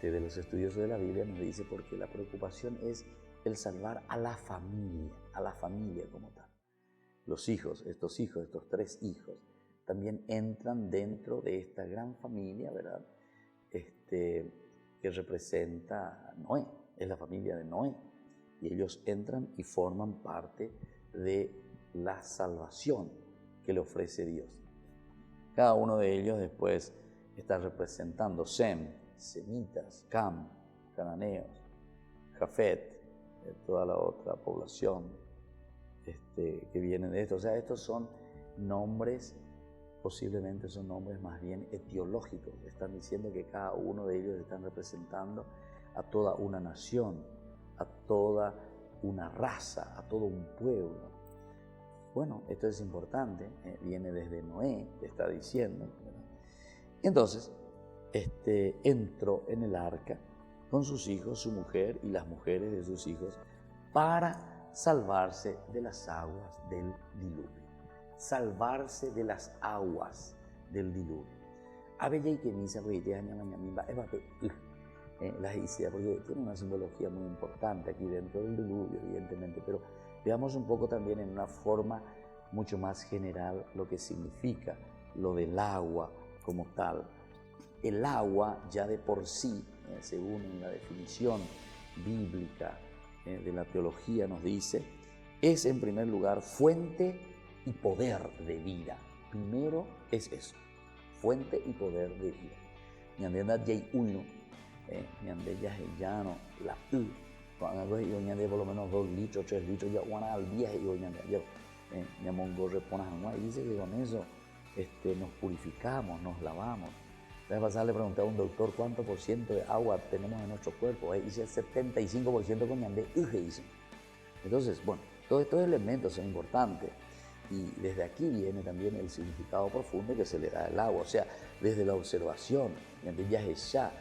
de los estudios de la Biblia, nos dice porque la preocupación es el salvar a la familia como tal. Los hijos, estos 3 hijos, también entran dentro de esta gran familia, ¿verdad? Que representa a Noé, es la familia de Noé. Y ellos entran y forman parte de la salvación que le ofrece Dios. Cada uno de ellos después está representando Sem, semitas, Cam, cananeos, Jafet, toda la otra población que viene de esto. O sea, estos son nombres, posiblemente son nombres más bien etiológicos. Están diciendo que cada uno de ellos están representando a toda una nación, a toda una raza, a todo un pueblo. Bueno, esto es importante, viene desde Noé, que está diciendo, ¿verdad? Entonces, entró en el arca con sus hijos, su mujer y las mujeres de sus hijos para salvarse de las aguas del diluvio. salvarse de las aguas del diluvio. A veces que misa porque te daña mañana la dice porque tiene una simbología muy importante aquí dentro del diluvio, evidentemente, pero veamos un poco también en una forma mucho más general lo que significa lo del agua como tal. El agua ya de por sí, según la definición bíblica de la teología nos dice, es en primer lugar fuente y poder de vida. Primero es eso, fuente y poder de vida. Ñandenda yay uno, ñande ya llano, la cuando yo ñande por lo menos 2 litros, 3 litros, ya una al día y yo ñande yo ñamongo reponas y dice que con eso nos purificamos, nos lavamos. La vez pasada le pregunté a un doctor cuánto por ciento de agua tenemos en nuestro cuerpo, y dice el 75% con ñande dice. Entonces, bueno, todos estos elementos son importantes. Y desde aquí viene también el significado profundo que se le da al agua, o sea, desde la observación, o sea,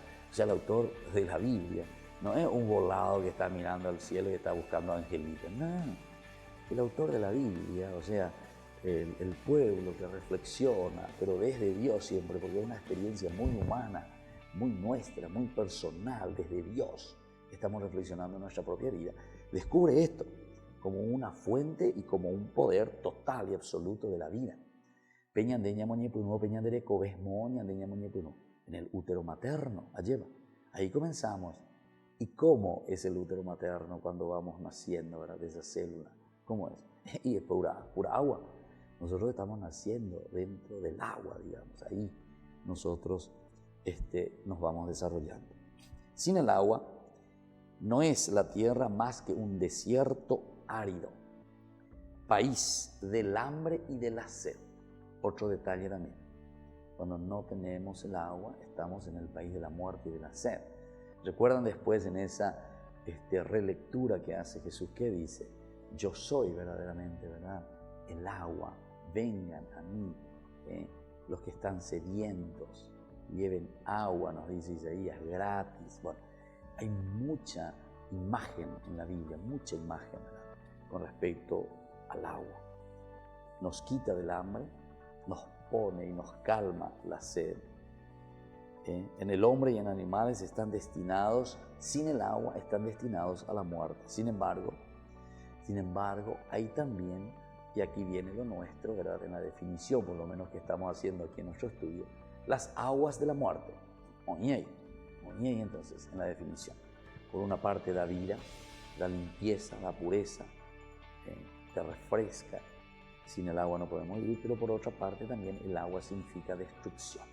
el autor de la Biblia no es un volado que está mirando al cielo y está buscando angelitos, no, el autor de la Biblia, o sea, el pueblo que reflexiona, pero desde Dios siempre, porque es una experiencia muy humana, muy nuestra, muy personal, desde Dios, estamos reflexionando en nuestra propia vida, descubre esto como una fuente y como un poder total y absoluto de la vida. Peñandeña moñepuno, peñandere cobesmo, ñandeña moñepuno, en el útero materno, alleva. Ahí comenzamos. ¿Y cómo es el útero materno cuando vamos naciendo, ¿verdad? De esa célula? ¿Cómo es? Y es pura agua. Nosotros estamos naciendo dentro del agua, digamos. Ahí nosotros nos vamos desarrollando. Sin el agua, no es la tierra más que un desierto árido, país del hambre y de la sed. Otro detalle también, cuando no tenemos el agua, estamos en el país de la muerte y de la sed. ¿Recuerdan después en esa relectura que hace Jesús que dice? Yo soy verdaderamente, ¿verdad? El agua, vengan a mí, los que están sedientos, lleven agua, nos dice Isaías, gratis. Bueno, hay mucha imagen en la Biblia, mucha imagen, ¿verdad? Con respecto al agua. Nos quita del hambre, nos pone y nos calma la sed. En el hombre y en animales están destinados, sin el agua, están destinados a la muerte. Sin embargo, hay también, y aquí viene lo nuestro, ¿verdad? En la definición, por lo menos que estamos haciendo aquí en nuestro estudio, las aguas de la muerte. Oñey entonces, en la definición. Por una parte la vida, la limpieza, la pureza, te refresca. Sin el agua no podemos vivir, pero por otra parte también el agua significa destrucción.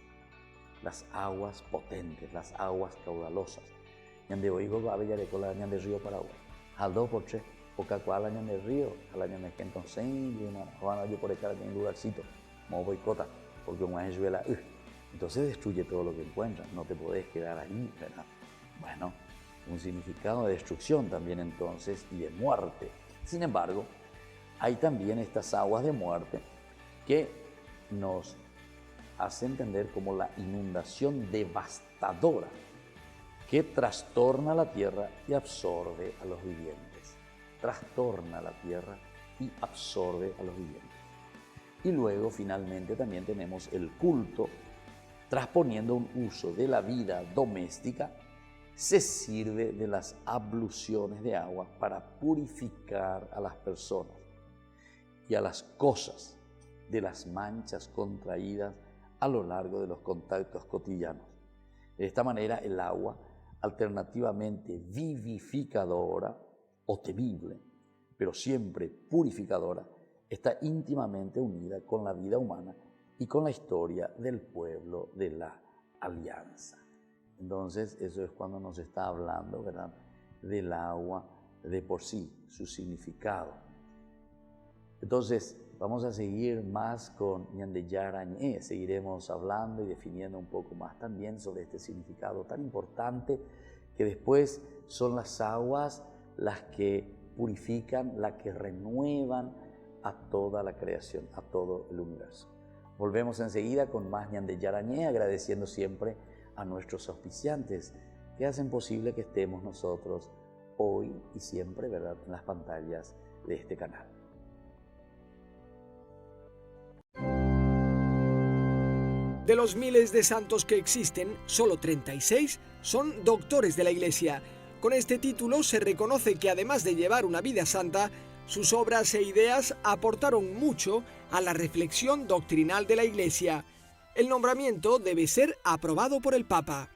Las aguas potentes, las aguas caudalosas. Ñande oigo a bella de cola ñande río Paraguay. Al 2x3, poca cual ñande río, a la ñande que entonces, van a yo por acá en un lugarcito, como boicota, porque un año la entonces destruye todo lo que encuentras, no te podés quedar ahí, ¿verdad? Bueno, un significado de destrucción también entonces y de muerte. Sin embargo, hay también estas aguas de muerte que nos hace entender como la inundación devastadora que trastorna la tierra y absorbe a los vivientes. Trastorna la tierra y absorbe a los vivientes. Y luego finalmente también tenemos el culto, trasponiendo un uso de la vida doméstica, se sirve de las abluciones de agua para purificar a las personas y a las cosas de las manchas contraídas a lo largo de los contactos cotidianos. De esta manera el agua, alternativamente vivificadora o temible, pero siempre purificadora, está íntimamente unida con la vida humana y con la historia del pueblo de la alianza. Entonces, eso es cuando nos está hablando, ¿verdad?, del agua de por sí, su significado. Entonces, vamos a seguir más con Ñande Yara Ñe. Seguiremos hablando y definiendo un poco más también sobre este significado tan importante que después son las aguas las que purifican, las que renuevan a toda la creación, a todo el universo. Volvemos enseguida con más Ñande Yara Ñe, agradeciendo siempre a nuestros auspiciantes que hacen posible que estemos nosotros hoy y siempre, ¿verdad?, en las pantallas de este canal. De los miles de santos que existen, solo 36 son doctores de la Iglesia. Con este título se reconoce que además de llevar una vida santa, sus obras e ideas aportaron mucho a la reflexión doctrinal de la Iglesia. El nombramiento debe ser aprobado por el Papa.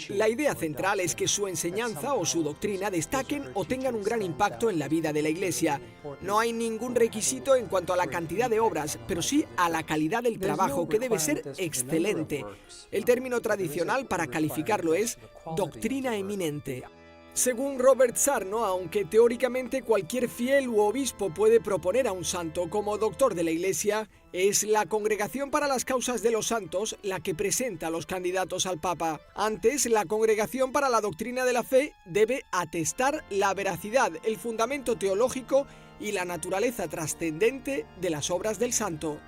La idea central es que su enseñanza o su doctrina destaquen o tengan un gran impacto en la vida de la Iglesia. No hay ningún requisito en cuanto a la cantidad de obras, pero sí a la calidad del trabajo, que debe ser excelente. El término tradicional para calificarlo es doctrina eminente. Según Robert Sarno, aunque teóricamente cualquier fiel u obispo puede proponer a un santo como doctor de la Iglesia, es la Congregación para las Causas de los Santos la que presenta a los candidatos al Papa. Antes, la Congregación para la Doctrina de la Fe debe atestar la veracidad, el fundamento teológico y la naturaleza trascendente de las obras del santo.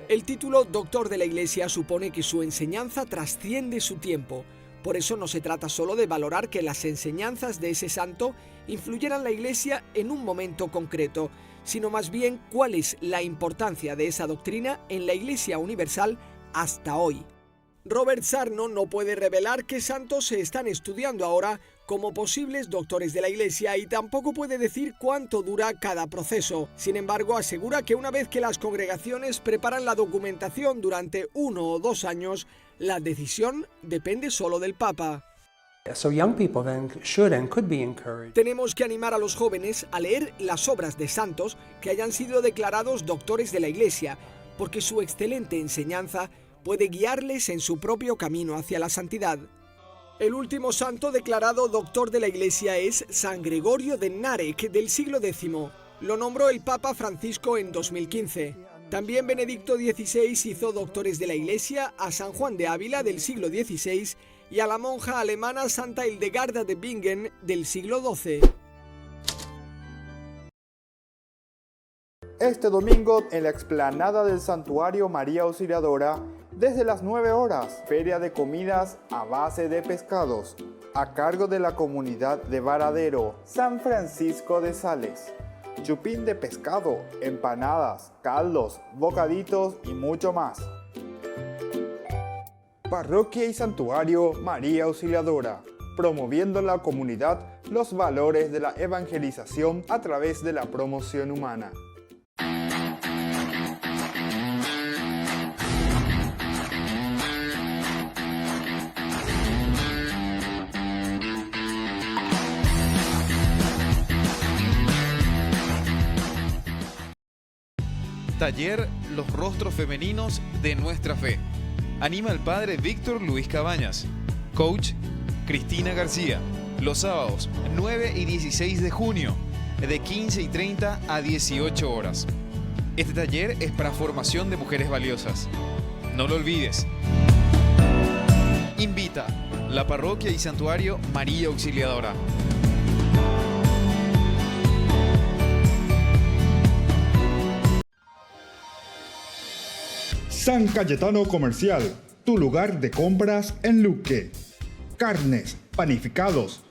El título Doctor de la Iglesia supone que su enseñanza trasciende su tiempo. Por eso no se trata solo de valorar que las enseñanzas de ese santo influyeran en la Iglesia en un momento concreto, sino más bien cuál es la importancia de esa doctrina en la Iglesia universal hasta hoy. Robert Sarno no puede revelar qué santos se están estudiando ahora como posibles doctores de la Iglesia y tampoco puede decir cuánto dura cada proceso. Sin embargo, asegura que una vez que las congregaciones preparan la documentación durante 1 o 2 años, la decisión depende solo del Papa. Tenemos que animar a los jóvenes a leer las obras de santos que hayan sido declarados doctores de la Iglesia, porque su excelente enseñanza puede guiarles en su propio camino hacia la santidad. El último santo declarado doctor de la Iglesia es San Gregorio de Narek, del siglo X. Lo nombró el Papa Francisco en 2015. También Benedicto XVI hizo doctores de la Iglesia a San Juan de Ávila del siglo XVI y a la monja alemana Santa Hildegarda de Bingen del siglo XII. Este domingo, en la explanada del Santuario María Auxiliadora, desde las 9 horas, feria de comidas a base de pescados, a cargo de la comunidad de Varadero, San Francisco de Sales. Chupín de pescado, empanadas, caldos, bocaditos y mucho más. Parroquia y Santuario María Auxiliadora, promoviendo en la comunidad los valores de la evangelización a través de la promoción humana. Taller Los Rostros Femeninos de Nuestra Fe. Anima al padre Víctor Luis Cabañas. Coach Cristina García. Los sábados 9 y 16 de junio, de 15:30 a 18 horas. Este taller es para formación de mujeres valiosas. No lo olvides. Invita la Parroquia y Santuario María Auxiliadora. San Cayetano Comercial, tu lugar de compras en Luque. Carnes, panificados,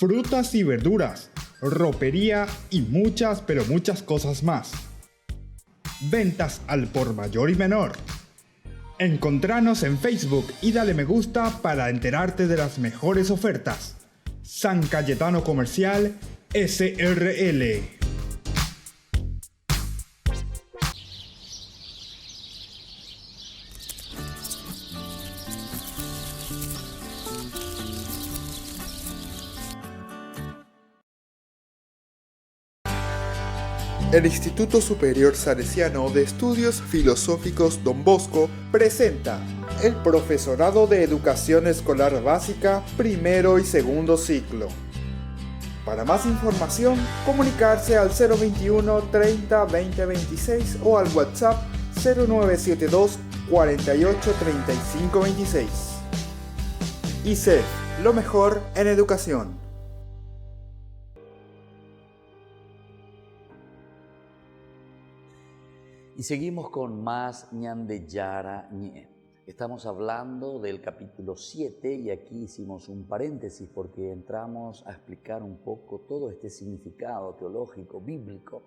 frutas y verduras, ropería y muchas, pero muchas cosas más. Ventas al por mayor y menor. Encontranos en Facebook y dale me gusta para enterarte de las mejores ofertas. San Cayetano Comercial, SRL. El Instituto Superior Salesiano de Estudios Filosóficos Don Bosco presenta el Profesorado de Educación Escolar Básica, primero y segundo ciclo. Para más información, comunicarse al 021 30 20 26 o al WhatsApp 0972 48 35 26. ICEF, lo mejor en educación. Y seguimos con más Ñande Yara Ñe. Estamos hablando del capítulo 7 y aquí hicimos un paréntesis porque entramos a explicar un poco todo este significado teológico, bíblico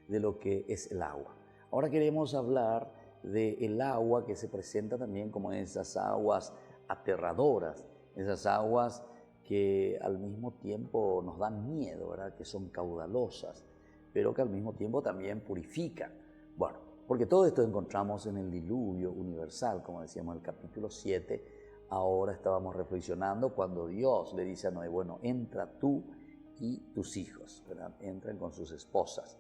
de lo que es el agua. Ahora queremos hablar del agua que se presenta también como esas aguas aterradoras, esas aguas que al mismo tiempo nos dan miedo, ¿verdad? Que son caudalosas, pero que al mismo tiempo también purifican. Bueno, porque todo esto encontramos en el diluvio universal, como decíamos en el capítulo 7. Ahora estábamos reflexionando cuando Dios le dice a Noé, bueno, entra tú y tus hijos, ¿verdad? Entran con sus esposas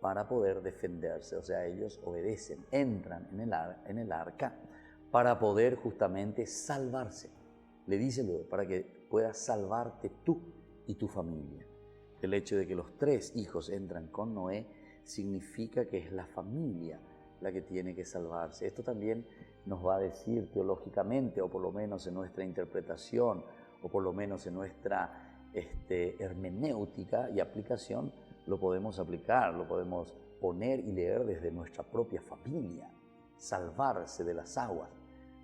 para poder defenderse, o sea, ellos obedecen, entran en el arca para poder justamente salvarse. Le dice luego, para que puedas salvarte tú y tu familia. El hecho de que los 3 hijos entran con Noé significa que es la familia la que tiene que salvarse. Esto también nos va a decir teológicamente, o por lo menos en nuestra interpretación, o por lo menos en nuestra hermenéutica y aplicación, lo podemos aplicar, lo podemos poner y leer desde nuestra propia familia, salvarse de las aguas,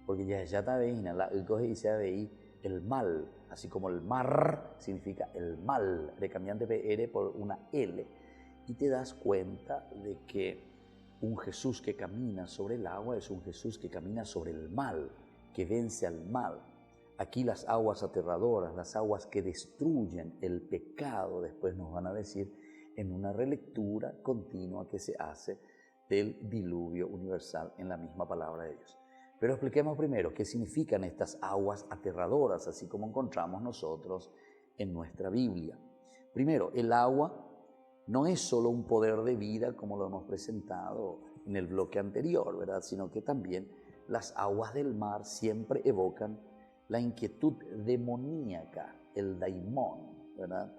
porque ya está veina, la dice veí el mal, así como el mar significa el mal, recambiante PR por una L, y te das cuenta de que un Jesús que camina sobre el agua es un Jesús que camina sobre el mal, que vence al mal. Aquí las aguas aterradoras, las aguas que destruyen el pecado, después nos van a decir en una relectura continua que se hace del diluvio universal en la misma palabra de Dios. Pero expliquemos primero qué significan estas aguas aterradoras, así como encontramos nosotros en nuestra Biblia. Primero, el agua no es solo un poder de vida como lo hemos presentado en el bloque anterior, ¿verdad? Sino que también las aguas del mar siempre evocan la inquietud demoníaca, el daimón, ¿verdad?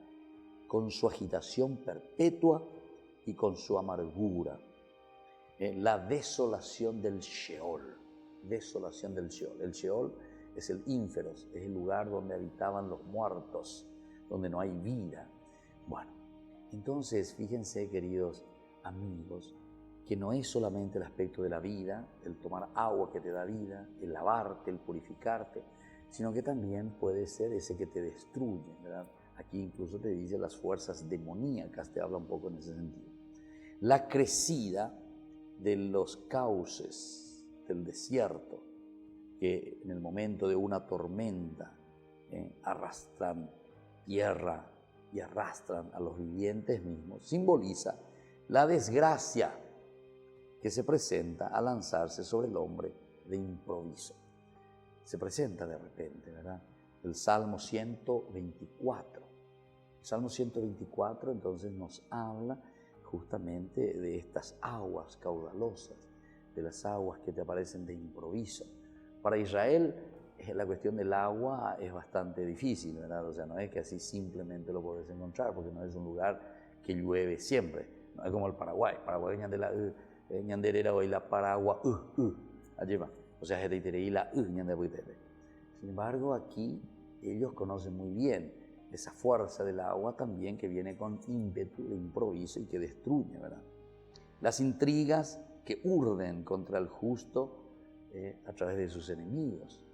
Con su agitación perpetua y con su amargura. La desolación del Sheol. Desolación del Sheol. El Sheol es el ínferos, es el lugar donde habitaban los muertos, donde no hay vida. Bueno, entonces fíjense, queridos amigos, que no es solamente el aspecto de la vida, el tomar agua que te da vida, el lavarte, el purificarte, sino que también puede ser ese que te destruye, ¿verdad? Aquí incluso te dice las fuerzas demoníacas, te habla un poco en ese sentido. La crecida de los cauces del desierto, que en el momento de una tormenta arrastran tierra y arrastran a los vivientes mismos, simboliza la desgracia que se presenta al lanzarse sobre el hombre de improviso. Se presenta de repente, ¿verdad? El Salmo 124. El Salmo 124 entonces nos habla justamente de estas aguas caudalosas, de las aguas que te aparecen de improviso. Para Israel la cuestión del agua es bastante difícil, ¿verdad? O sea, no es que así simplemente lo podés encontrar, porque no es un lugar que llueve siempre. No es como el Paraguay. Paraguay ñanderera hoy la paragua allí va. O sea, la sin embargo, aquí ellos conocen muy bien esa fuerza del agua también que viene con ímpetu de improviso y que destruye, ¿verdad? Las intrigas que urden contra el justo a través de sus enemigos.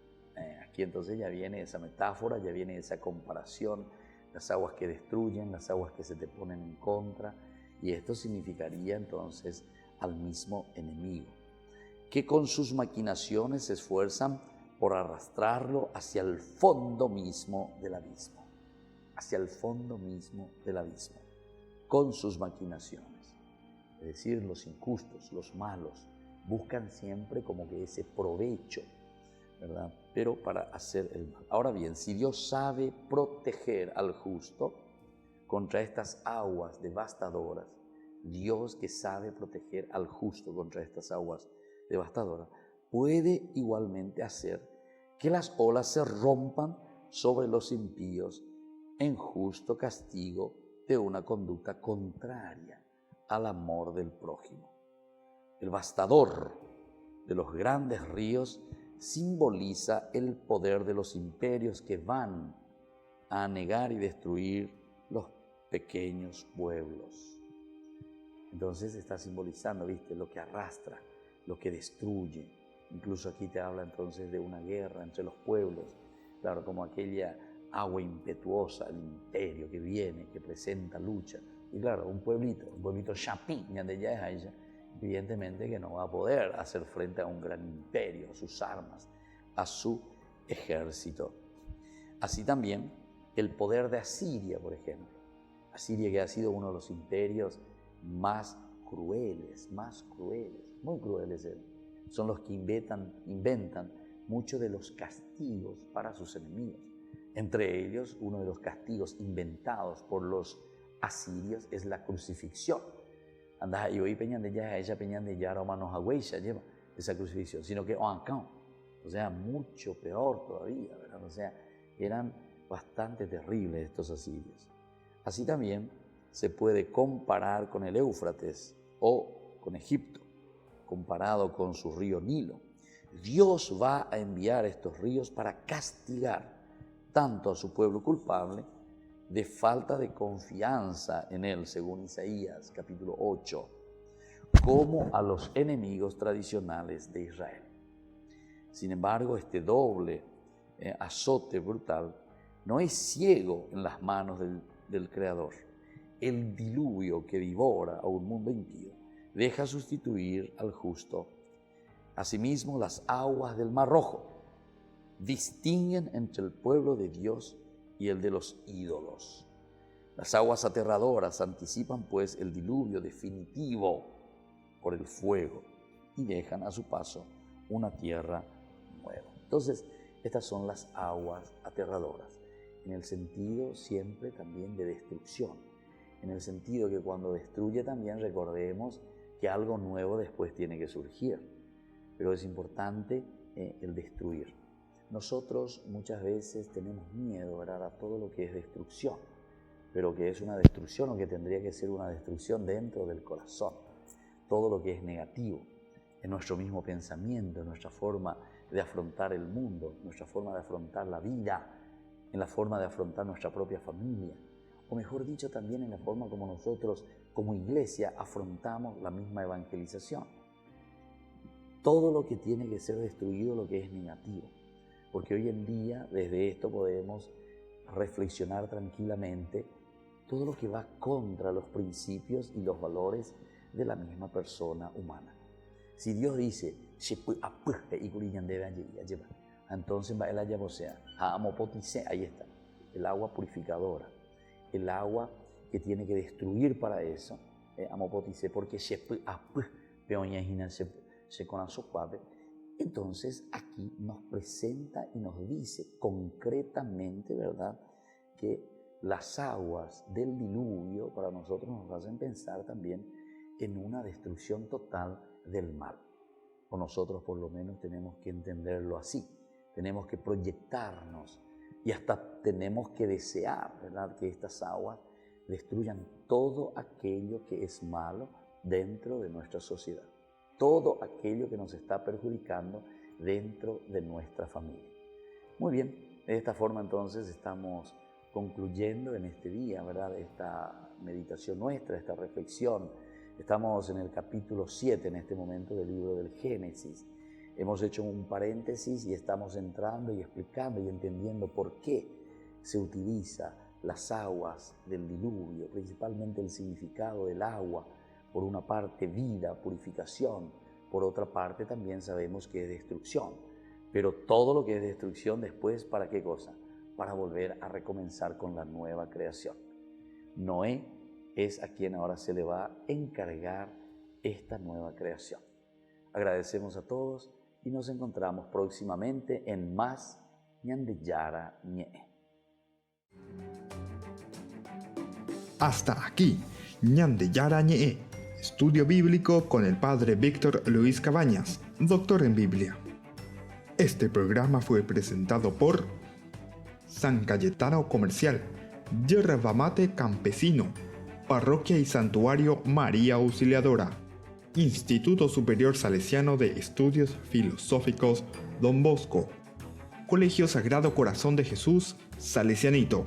Aquí entonces ya viene esa metáfora, ya viene esa comparación, las aguas que destruyen, las aguas que se te ponen en contra, y esto significaría entonces al mismo enemigo, que con sus maquinaciones se esfuerzan por arrastrarlo hacia el fondo mismo del abismo, hacia el fondo mismo del abismo, con sus maquinaciones. Es decir, los injustos, los malos, buscan siempre como que ese provecho, ¿verdad? Pero para hacer el mal. Ahora bien, si Dios sabe proteger al justo contra estas aguas devastadoras, Dios que sabe proteger al justo contra estas aguas devastadoras, puede igualmente hacer que las olas se rompan sobre los impíos en justo castigo de una conducta contraria al amor del prójimo. El bastador de los grandes ríos simboliza el poder de los imperios que van a anegar y destruir los pequeños pueblos. Entonces está simbolizando, ¿viste? Lo que arrastra, lo que destruye. Incluso aquí te habla entonces de una guerra entre los pueblos. Claro, como aquella agua impetuosa, el imperio que viene, que presenta lucha Y claro, un pueblito chapín, evidentemente que no va a poder hacer frente a un gran imperio, a sus armas, a su ejército. Así también el poder de Asiria, por ejemplo. Asiria, que ha sido uno de los imperios más crueles, muy crueles. Son los que inventan muchos de los castigos para sus enemigos. Entre ellos, uno de los castigos inventados por los asirios es la crucifixión. Andás y hoy peñan de ya, ella peñan de ya, romanos agüeya lleva esa crucifixión, sino que o sea, mucho peor todavía, ¿verdad? O sea, eran bastante terribles estos asirios. Así también se puede comparar con el Éufrates o con Egipto, comparado con su río Nilo. Dios va a enviar estos ríos para castigar tanto a su pueblo culpable de falta de confianza en él, según Isaías capítulo 8, como a los enemigos tradicionales de Israel. Sin embargo, este doble azote brutal no es ciego en las manos del Creador. El diluvio que divora a un mundo impío deja sustituir al justo. Asimismo, las aguas del Mar Rojo distinguen entre el pueblo de Dios y el de los ídolos. Las aguas aterradoras anticipan pues el diluvio definitivo por el fuego y dejan a su paso una tierra nueva. Entonces, estas son las aguas aterradoras, en el sentido siempre también de destrucción, en el sentido que cuando destruye también recordemos que algo nuevo después tiene que surgir, pero es importante el destruir. Nosotros muchas veces tenemos miedo, ¿verdad?, a todo lo que es destrucción, pero que es una destrucción o que tendría que ser una destrucción dentro del corazón. Todo lo que es negativo, en nuestro mismo pensamiento, en nuestra forma de afrontar el mundo, nuestra forma de afrontar la vida, en la forma de afrontar nuestra propia familia, o mejor dicho también en la forma como nosotros como iglesia afrontamos la misma evangelización. Todo lo que tiene que ser destruido, lo que es negativo. Porque hoy en día, desde esto podemos reflexionar tranquilamente todo lo que va contra los principios y los valores de la misma persona humana. Si Dios dice, entonces va el agua, o sea, ahí está, el agua purificadora, el agua que tiene que destruir para eso, porque entonces aquí nos presenta y nos dice concretamente, ¿verdad?, que las aguas del diluvio para nosotros nos hacen pensar también en una destrucción total del mal. O nosotros por lo menos tenemos que entenderlo así, tenemos que proyectarnos y hasta tenemos que desear, ¿verdad?, que estas aguas destruyan todo aquello que es malo dentro de nuestra sociedad. Todo aquello que nos está perjudicando dentro de nuestra familia. Muy bien, de esta forma entonces estamos concluyendo en este día, ¿verdad?, esta meditación nuestra, esta reflexión. Estamos en el capítulo 7 en este momento del libro del Génesis. Hemos hecho un paréntesis y estamos entrando y explicando y entendiendo por qué se utiliza las aguas del diluvio, principalmente el significado del agua. Por una parte, vida, purificación. Por otra parte, también sabemos que es destrucción. Pero todo lo que es destrucción después, ¿para qué cosa? Para volver a recomenzar con la nueva creación. Noé es a quien ahora se le va a encargar esta nueva creación. Agradecemos a todos y nos encontramos próximamente en más Ñande Yara Ñe. Hasta aquí, Ñande Yara Ñe. Estudio bíblico con el padre Víctor Luis Cabañas, doctor en Biblia. Este programa fue presentado por San Cayetano Comercial, Yerba Mate Campesino, Parroquia y Santuario María Auxiliadora, Instituto Superior Salesiano de Estudios Filosóficos Don Bosco, Colegio Sagrado Corazón de Jesús Salesianito.